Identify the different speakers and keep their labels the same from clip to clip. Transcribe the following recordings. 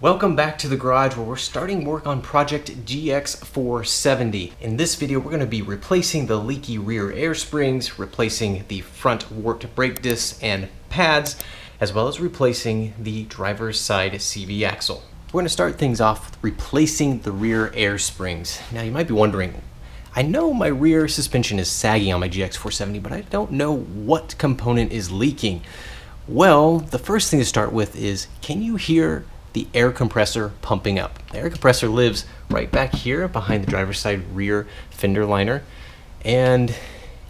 Speaker 1: Welcome back to the garage where we're starting work on project GX470. In this video, we're going to be replacing the leaky rear air springs, replacing the front warped brake discs and pads, as well as replacing the driver's side CV axle. We're going to start things off with replacing the rear air springs. Now you might be wondering, I know my rear suspension is sagging on my GX470, but I don't know what component is leaking. Well, the first thing to start with is, can you hear the air compressor pumping up? The air compressor lives right back here behind the driver's side rear fender liner, and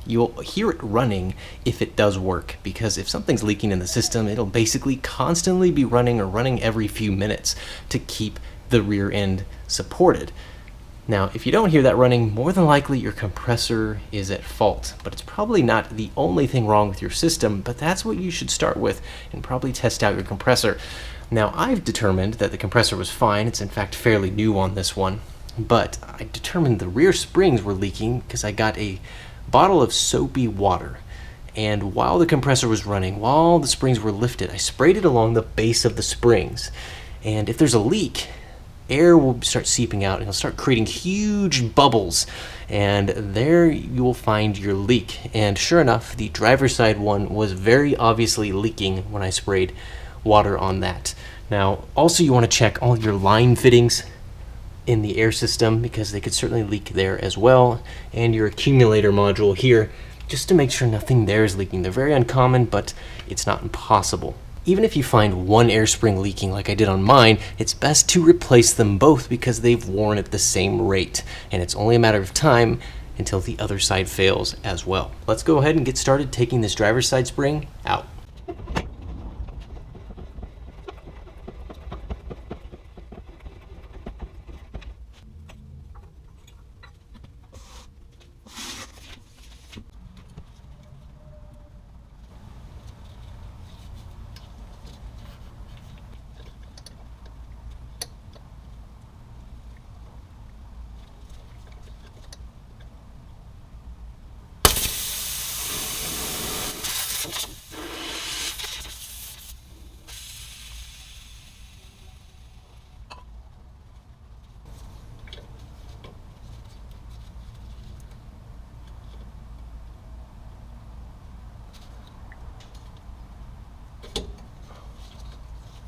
Speaker 1: you'll hear it running if it does work, because if something's leaking in the system, it'll basically constantly be running or running every few minutes to keep the rear end supported. Now, if you don't hear that running, more than likely your compressor is at fault, but it's probably not the only thing wrong with your system, but that's what you should start with and probably test out your compressor. Now, I've determined that the compressor was fine. It's in fact fairly new on this one, but I determined the rear springs were leaking because I got a bottle of soapy water, and while the compressor was running, while the springs were lifted, I sprayed it along the base of the springs, and if there's a leak, air will start seeping out and it'll start creating huge bubbles, and there you will find your leak. And sure enough, the driver's side one was very obviously leaking when I sprayed water on that. Now, also you want to check all your line fittings in the air system, because they could certainly leak there as well, and your accumulator module here, just to make sure nothing there is leaking. They're very uncommon, but it's not impossible. Even if you find one air spring leaking like I did on mine, it's best to replace them both because they've worn at the same rate, and it's only a matter of time until the other side fails as well. Let's go ahead and get started taking this driver's side spring out.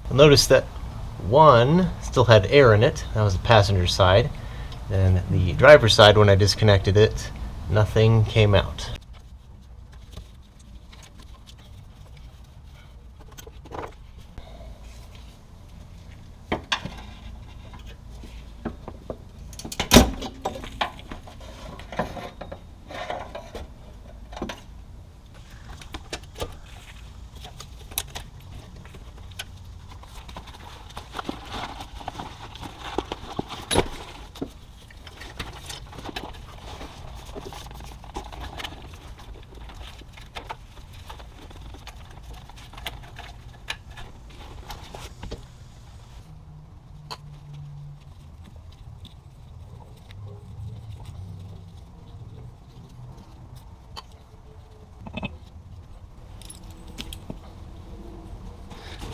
Speaker 1: You'll notice that one still had air in it. That was the passenger side. And the driver's side, when I disconnected it, nothing came out.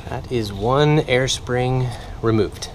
Speaker 1: That is one air spring removed.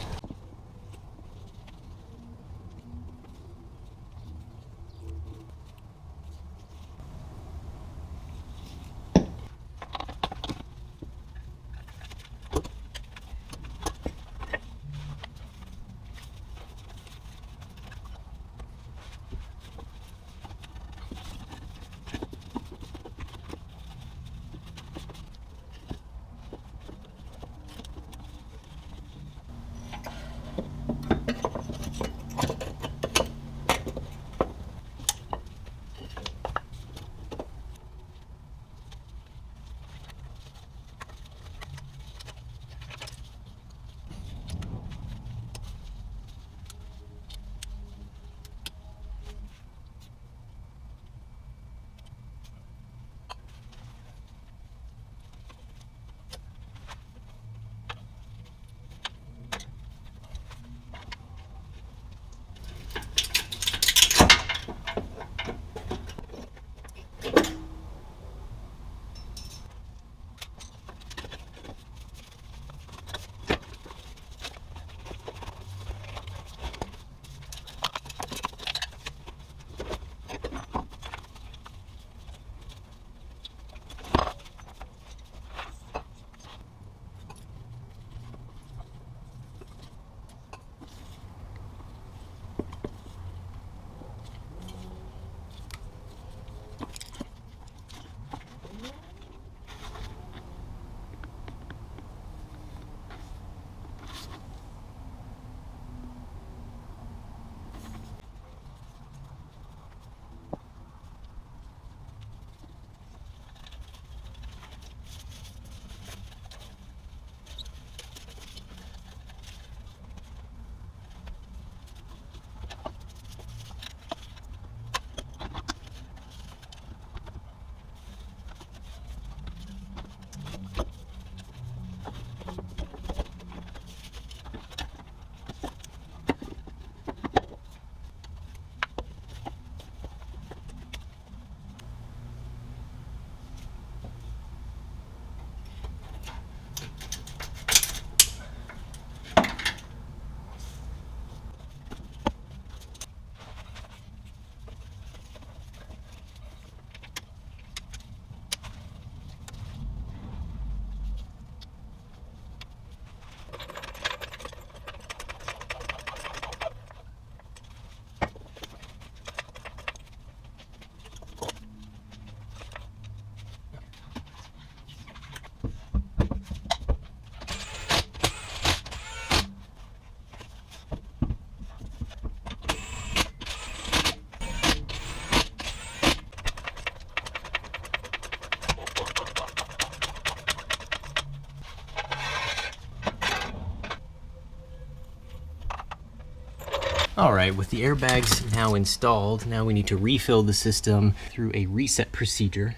Speaker 1: All right, with the airbags now installed, now we need to refill the system through a reset procedure.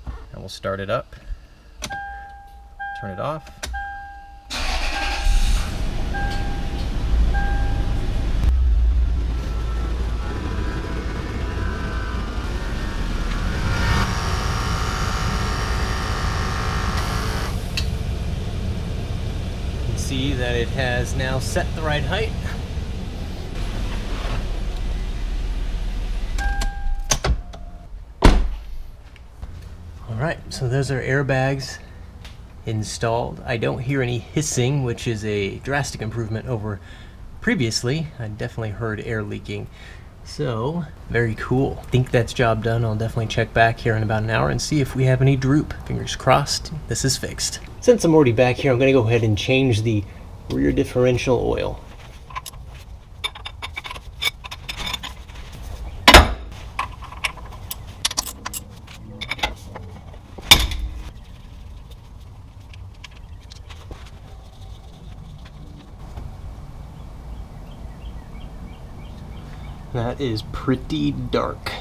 Speaker 1: And we'll start it up, turn it off. You can see that it has now set the right height. Alright, so those are airbags installed. I don't hear any hissing, which is a drastic improvement over previously. I definitely heard air leaking. So, very cool. I think that's job done. I'll definitely check back here in about an hour and see if we have any droop. Fingers crossed, this is fixed. Since I'm already back here, I'm going to go ahead and change the rear differential oil. That is pretty dark.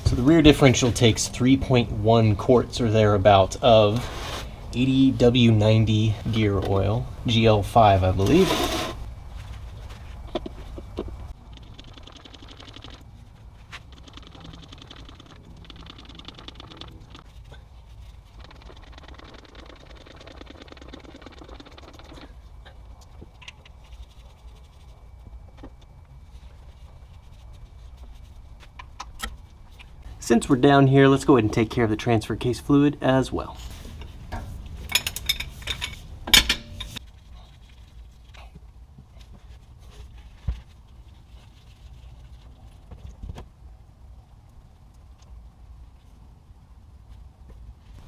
Speaker 1: So the rear differential takes 3.1 quarts or thereabout of 80W90 gear oil, GL5 I believe. Since we're down here, let's go ahead and take care of the transfer case fluid as well.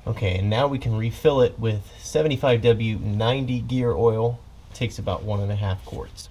Speaker 1: Okay, and now we can refill it with 75W90 gear oil. It takes about 1.5 quarts.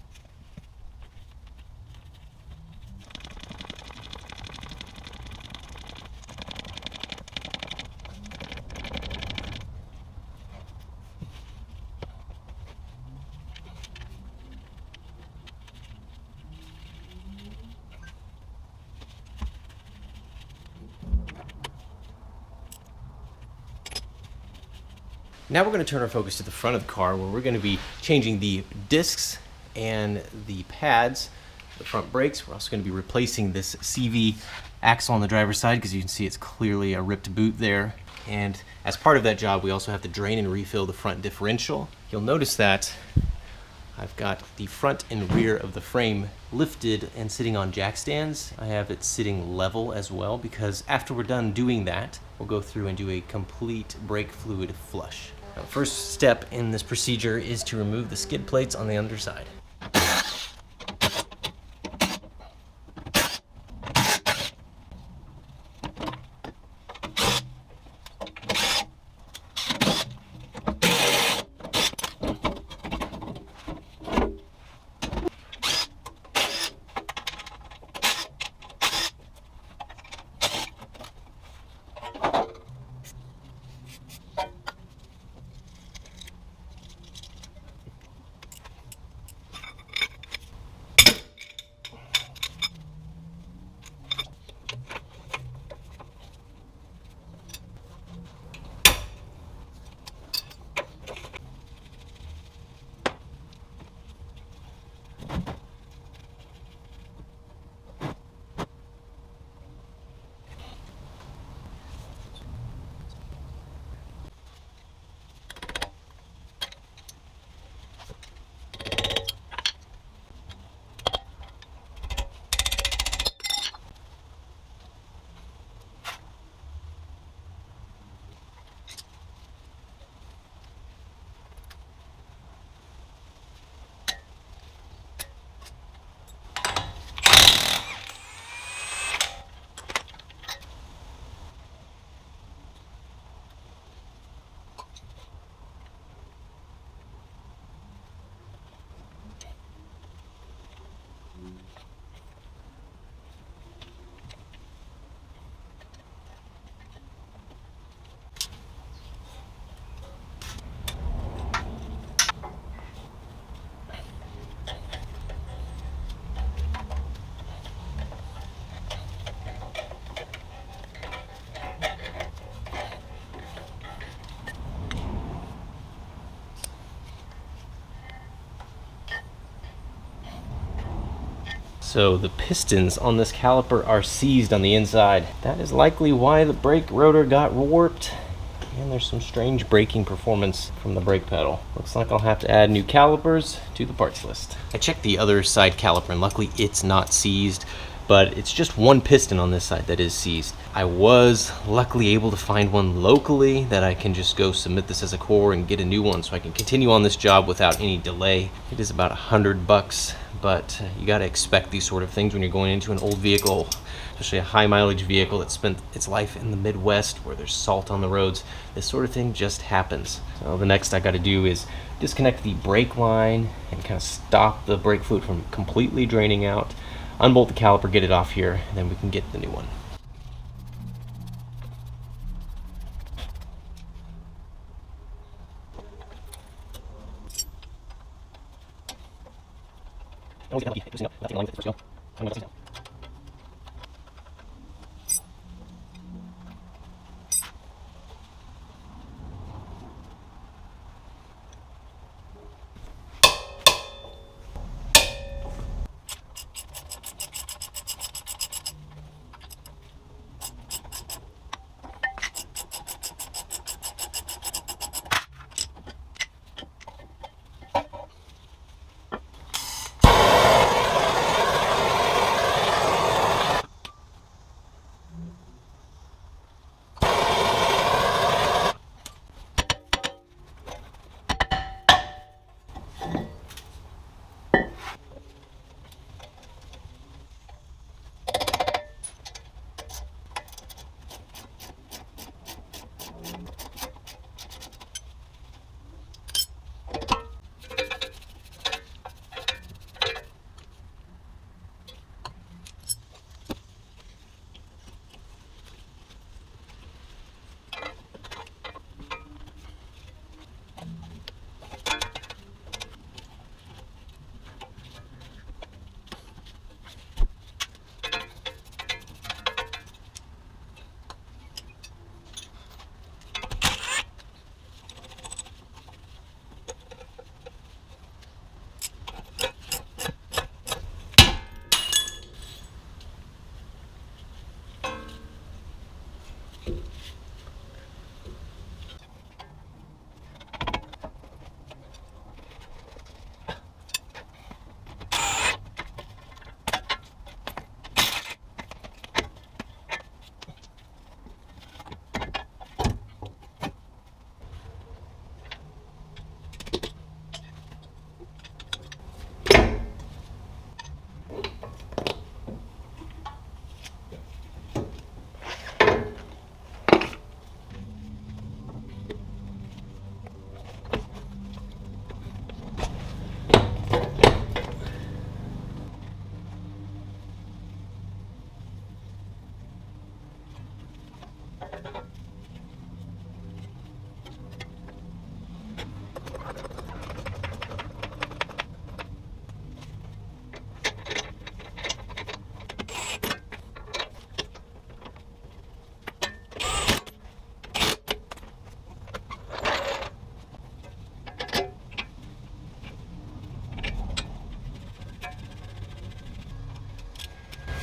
Speaker 1: Now we're going to turn our focus to the front of the car, where we're going to be changing the discs and the pads, the front brakes. We're also going to be replacing this CV axle on the driver's side, because you can see it's clearly a ripped boot there. And as part of that job, we also have to drain and refill the front differential. You'll notice that I've got the front and rear of the frame lifted and sitting on jack stands. I have it sitting level as well, because after we're done doing that, we'll go through and do a complete brake fluid flush. Now, first step in this procedure is to remove the skid plates on the underside. So the pistons on this caliper are seized on the inside. That is likely why the brake rotor got warped. And there's some strange braking performance from the brake pedal. Looks like I'll have to add new calipers to the parts list. I checked the other side caliper and luckily it's not seized, but it's just one piston on this side that is seized. I was luckily able to find one locally that I can just go submit this as a core and get a new one so I can continue on this job without any delay. It is about $100, but you gotta expect these sort of things when you're going into an old vehicle, especially a high mileage vehicle that spent its life in the Midwest where there's salt on the roads. This sort of thing just happens. So the next I gotta do is disconnect the brake line and kind of stop the brake fluid from completely draining out, unbolt the caliper, get it off here, and then we can get the new one.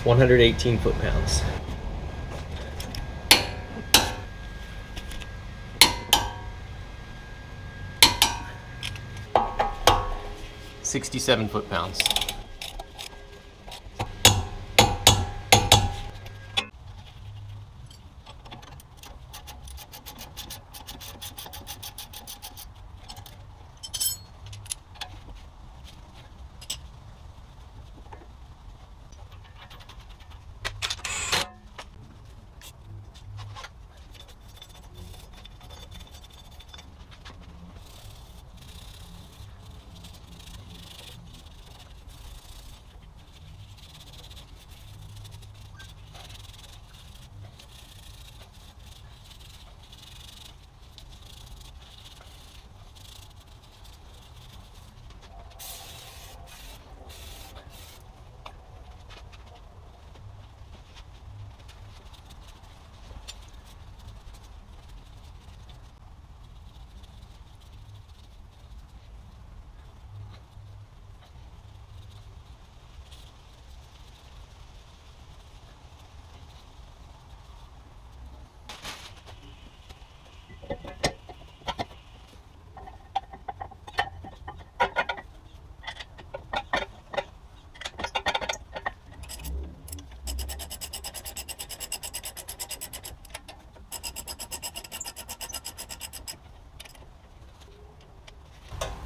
Speaker 1: $118 foot-pounds. $67 foot-pounds.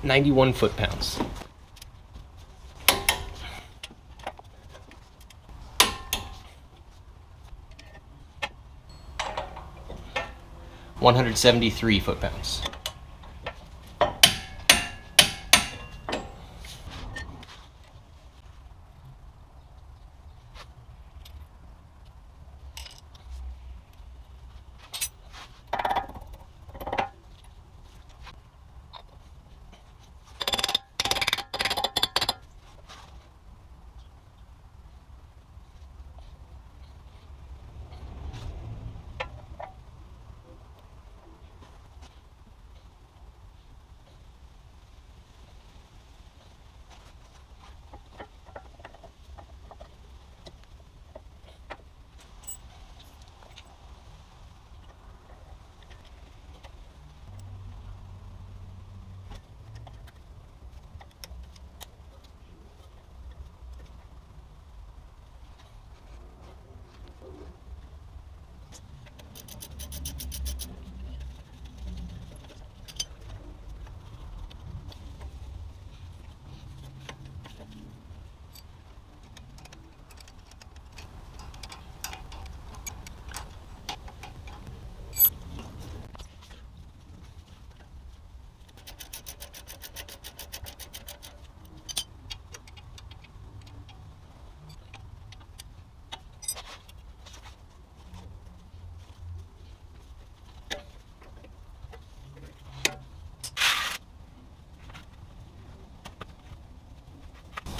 Speaker 1: 91 foot-pounds. $173 foot-pounds.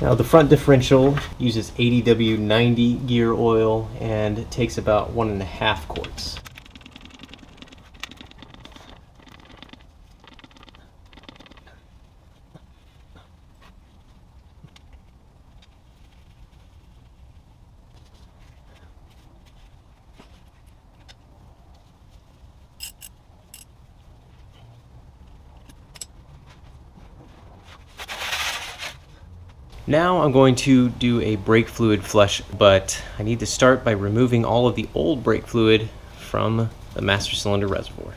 Speaker 1: Now the front differential uses 80W90 gear oil and it takes about 1.5 quarts. Now I'm going to do a brake fluid flush, but I need to start by removing all of the old brake fluid from the master cylinder reservoir.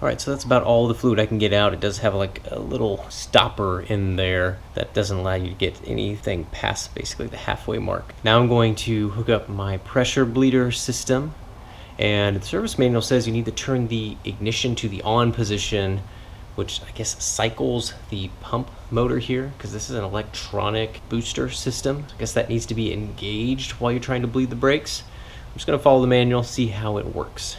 Speaker 1: Alright, so that's about all the fluid I can get out. It does have like a little stopper in there that doesn't allow you to get anything past basically the halfway mark. Now I'm going to hook up my pressure bleeder system, and the service manual says you need to turn the ignition to the on position, which I guess cycles the pump motor here, because this is an electronic booster system. I guess that needs to be engaged while you're trying to bleed the brakes. I'm just going to follow the manual, see how it works.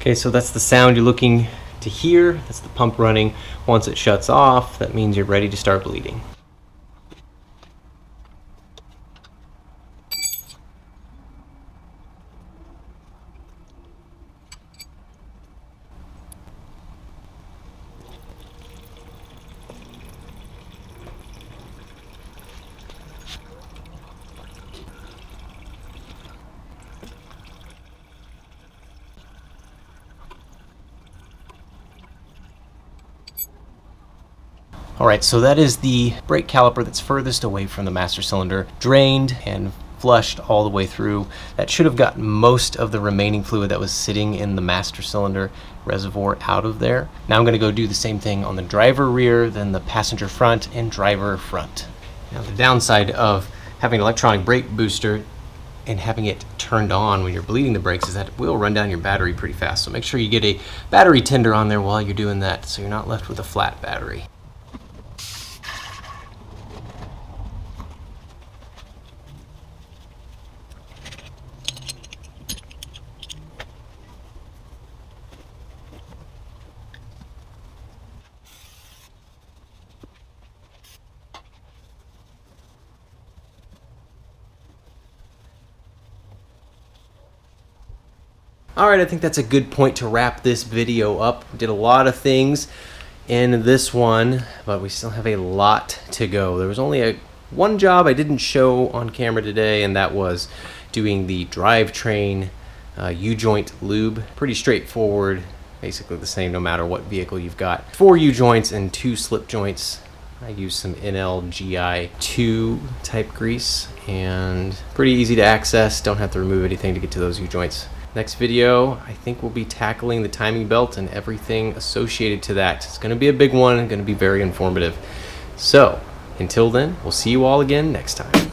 Speaker 1: Okay, so that's the sound you're looking to hear. That's the pump running. Once it shuts off, that means you're ready to start bleeding. Alright, so that is the brake caliper that's furthest away from the master cylinder, drained and flushed all the way through. That should have gotten most of the remaining fluid that was sitting in the master cylinder reservoir out of there. Now I'm going to go do the same thing on the driver rear, then the passenger front, and driver front. Now the downside of having an electronic brake booster and having it turned on when you're bleeding the brakes is that it will run down your battery pretty fast. So make sure you get a battery tender on there while you're doing that so you're not left with a flat battery. Alright, I think that's a good point to wrap this video up. We did a lot of things in this one, but we still have a lot to go. There was only one job I didn't show on camera today, and that was doing the drivetrain U-joint lube. Pretty straightforward, basically the same no matter what vehicle you've got. 4 U-joints and 2 slip joints. I used some Ep.2 type grease, and pretty easy to access. Don't have to remove anything to get to those U-joints. Next video, I think we'll be tackling the timing belt and everything associated to that. It's going to be a big one and going to be very informative. So, until then, we'll see you all again next time.